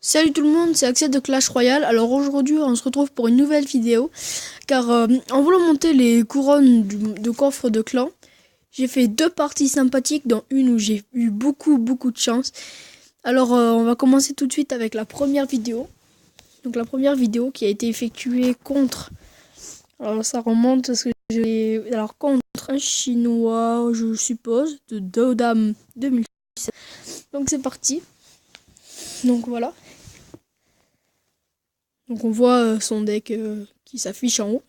Salut tout le monde, c'est Axel de Clash Royale. Alors aujourd'hui on se retrouve pour une nouvelle vidéo car en voulant monter les couronnes de coffre de clan, j'ai fait deux parties sympathiques dont une où j'ai eu beaucoup de chance. Alors on va commencer tout de suite avec la première vidéo. Donc la première vidéo qui a été effectuée contre, alors ça remonte parce que contre un chinois je suppose, de Dodam 2017. Donc c'est parti. Donc voilà. Donc on voit son deck qui s'affiche en haut.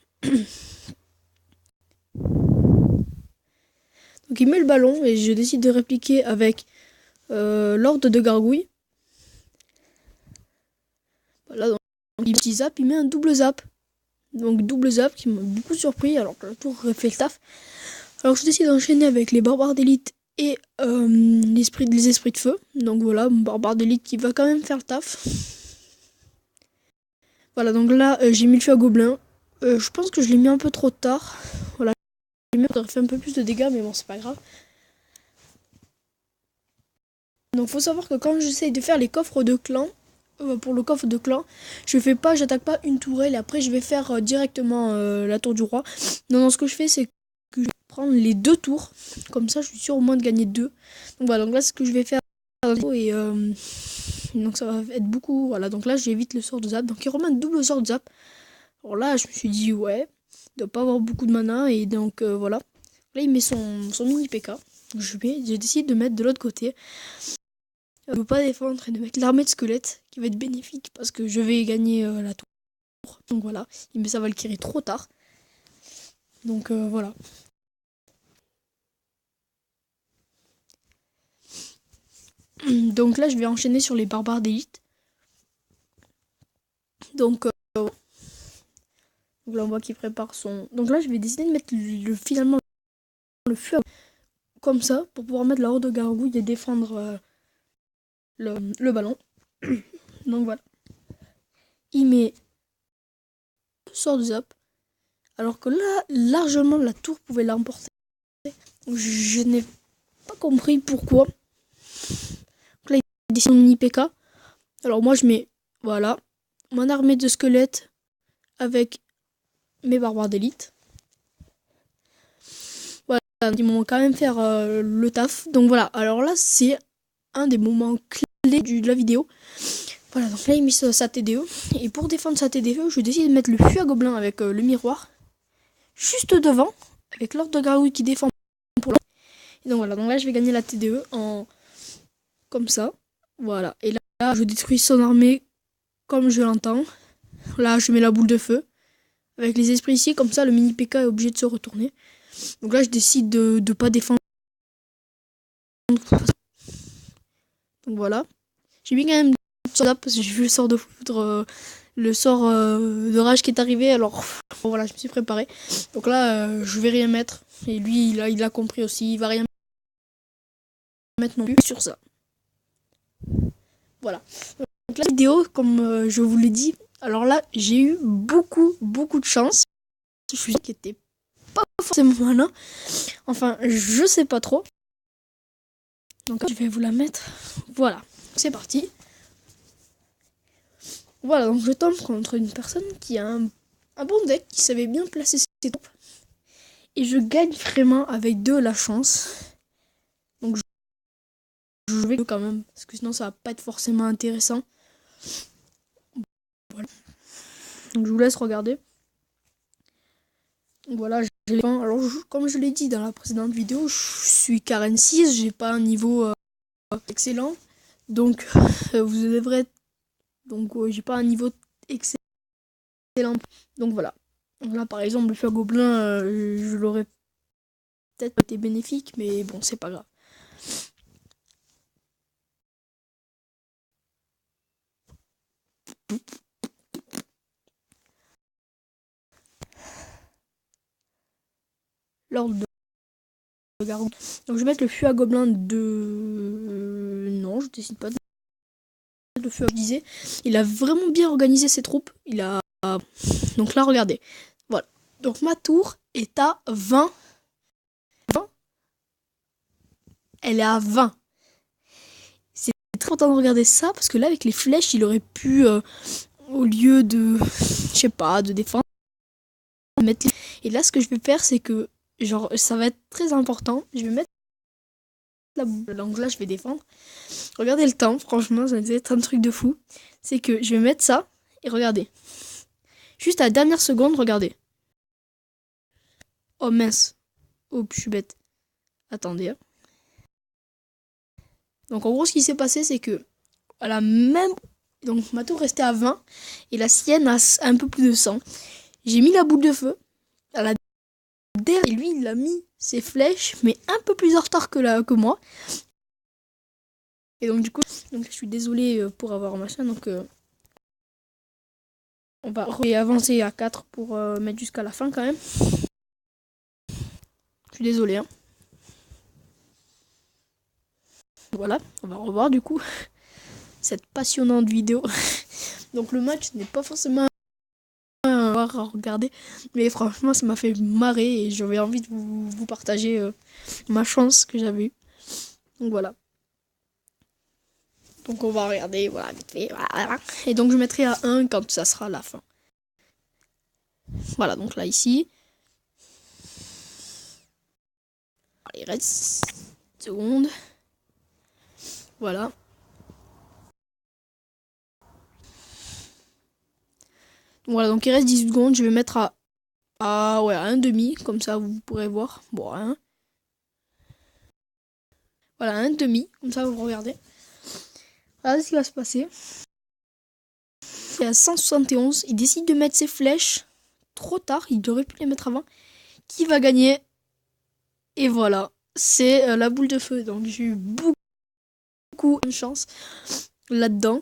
Donc il met le ballon et je décide de répliquer avec l'ordre de gargouille. Voilà, donc il petit zap, il met un double zap. Donc double zap qui m'a beaucoup surpris alors que la tour aurait fait le taf. Alors je décide d'enchaîner avec les barbares d'élite et les esprits de feu. Donc voilà, mon barbare d'élite qui va quand même faire le taf. Voilà, donc là j'ai mis le feu à gobelin. Je pense que je l'ai mis un peu trop tard. Voilà, j'aurais fait un peu plus de dégâts, mais bon, c'est pas grave. Donc faut savoir que quand j'essaye de faire les coffres de clan, pour le coffre de clan, j'attaque pas une tourelle et après je vais faire directement la tour du roi. Non, ce que je fais c'est que je vais prendre les deux tours, comme ça je suis sûr au moins de gagner deux. Donc voilà, donc là c'est ce que je vais faire et donc ça va être beaucoup. Voilà, donc là j'évite le sort de zap, donc il remet un double sort de zap. Alors là je me suis dit ouais, il doit pas avoir beaucoup de mana et donc voilà. Là il met son mini PK, je décide de mettre de l'autre côté. Je veux pas défendre et de mettre l'armée de squelettes qui va être bénéfique parce que je vais gagner la tour. Donc voilà, il met sa Valkyrie trop tard. Donc voilà. Donc là je vais enchaîner sur les barbares d'élite. Donc là on voit qu'il prépare son... Donc là je vais décider de mettre finalement le feu comme ça pour pouvoir mettre la horde de gargouille et défendre le ballon. Donc voilà. Il met sort de zap. Alors que là, largement la tour pouvait l'emporter. Je n'ai pas compris pourquoi. Donc là, il décide mini PK. Alors moi, je mets, voilà, mon armée de squelettes avec mes barbares d'élite. Voilà, ils m'ont quand même faire le taf. Donc voilà, alors là, c'est un des moments clés de la vidéo. Voilà, donc là, il met sa TDE. Et pour défendre sa TDE, je décide de mettre le feu à gobelin avec le miroir. Juste devant, avec l'ordre de gargouille qui défend pour l'ordre. Et donc voilà, donc là, je vais gagner la TDE en... comme ça. Voilà, et là, je détruis son armée comme je l'entends. Là, je mets la boule de feu. Avec les esprits ici, comme ça, le mini PK est obligé de se retourner. Donc là, je décide de pas défendre. Donc voilà. J'ai mis quand même ça parce que j'ai vu le sort de foudre, le sort de rage qui est arrivé. Alors bon, voilà, je me suis préparé. Donc là, je vais rien mettre. Et lui, il a compris aussi. Il va rien mettre non plus sur ça. Voilà. Donc la vidéo, comme je vous l'ai dit, alors là, j'ai eu beaucoup de chance. Je suis qui était pas forcément malin. Enfin, je sais pas trop. Donc je vais vous la mettre. Voilà, c'est parti. Voilà, donc je tombe contre une personne qui a un bon deck, qui savait bien placer ses troupes. Et je gagne vraiment avec de la chance. Donc je vais quand même, parce que sinon ça va pas être forcément intéressant. Voilà. Donc je vous laisse regarder. Donc voilà, j'ai les points. Alors comme je l'ai dit dans la précédente vidéo, je suis Karen 6, j'ai pas un niveau excellent. Donc vous devrez être... Donc j'ai pas un niveau excellent. Donc voilà. Donc là par exemple le feu à gobelin, je l'aurais peut-être été bénéfique, mais bon c'est pas grave. L'ordre de garde. Donc je vais mettre le feu à gobelin de... non, je décide pas de le feu à disais. Il a vraiment bien organisé ses troupes. Il a... Donc là regardez. Voilà. Donc ma tour est à 20. Elle est à 20. C'est très important de regarder ça, parce que là, avec les flèches, il aurait pu, au lieu de, je sais pas, de défendre, mettre les... Et là, ce que je vais faire, c'est que, genre, ça va être très important. Je vais mettre la boule. Donc là, je vais défendre. Regardez le temps, franchement, ça va être un truc de fou. C'est que je vais mettre ça, et regardez. Juste à la dernière seconde, regardez. Oh mince. Oh, je suis bête. Attendez. Hein. Donc en gros, ce qui s'est passé, c'est que à la même... Donc ma tour restait à 20 et la sienne a un peu plus de 100. J'ai mis la boule de feu à la dernière et lui, il a mis ses flèches, mais un peu plus en retard que moi. Et donc du coup, je suis désolée pour avoir machin. Donc on va avancer à 4 pour mettre jusqu'à la fin quand même. Je suis désolée. Hein. Voilà, on va revoir du coup cette passionnante vidéo. Donc le match n'est pas forcément à regarder, mais franchement ça m'a fait marrer et j'avais envie de vous partager ma chance que j'avais eue. Donc voilà. Donc on va regarder, voilà, vite fait. Voilà. Et donc je mettrai à 1 quand ça sera la fin. Voilà, donc là ici. Il reste 1 seconde. Voilà. Voilà, donc il reste 18 secondes. Je vais mettre à 1,5, comme ça vous pourrez voir. Bon, 1. Voilà, 1,5, comme ça vous regardez. Voilà ce qui va se passer. Il est à 171. Il décide de mettre ses flèches trop tard. Il aurait pu les mettre avant. Qui va gagner? Et voilà, c'est la boule de feu. Donc j'ai eu beaucoup de chance là-dedans.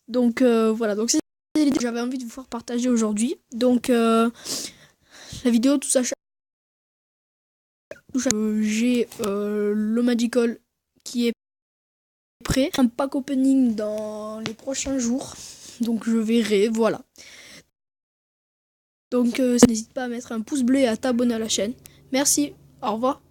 Donc voilà, donc c'est l'idée que j'avais envie de vous faire partager aujourd'hui. Donc la vidéo, tout ça, j'ai le Magical qui est prêt. Un pack opening dans les prochains jours. Donc je verrai, voilà. Donc n'hésite pas à mettre un pouce bleu et à t'abonner à la chaîne. Merci, au revoir.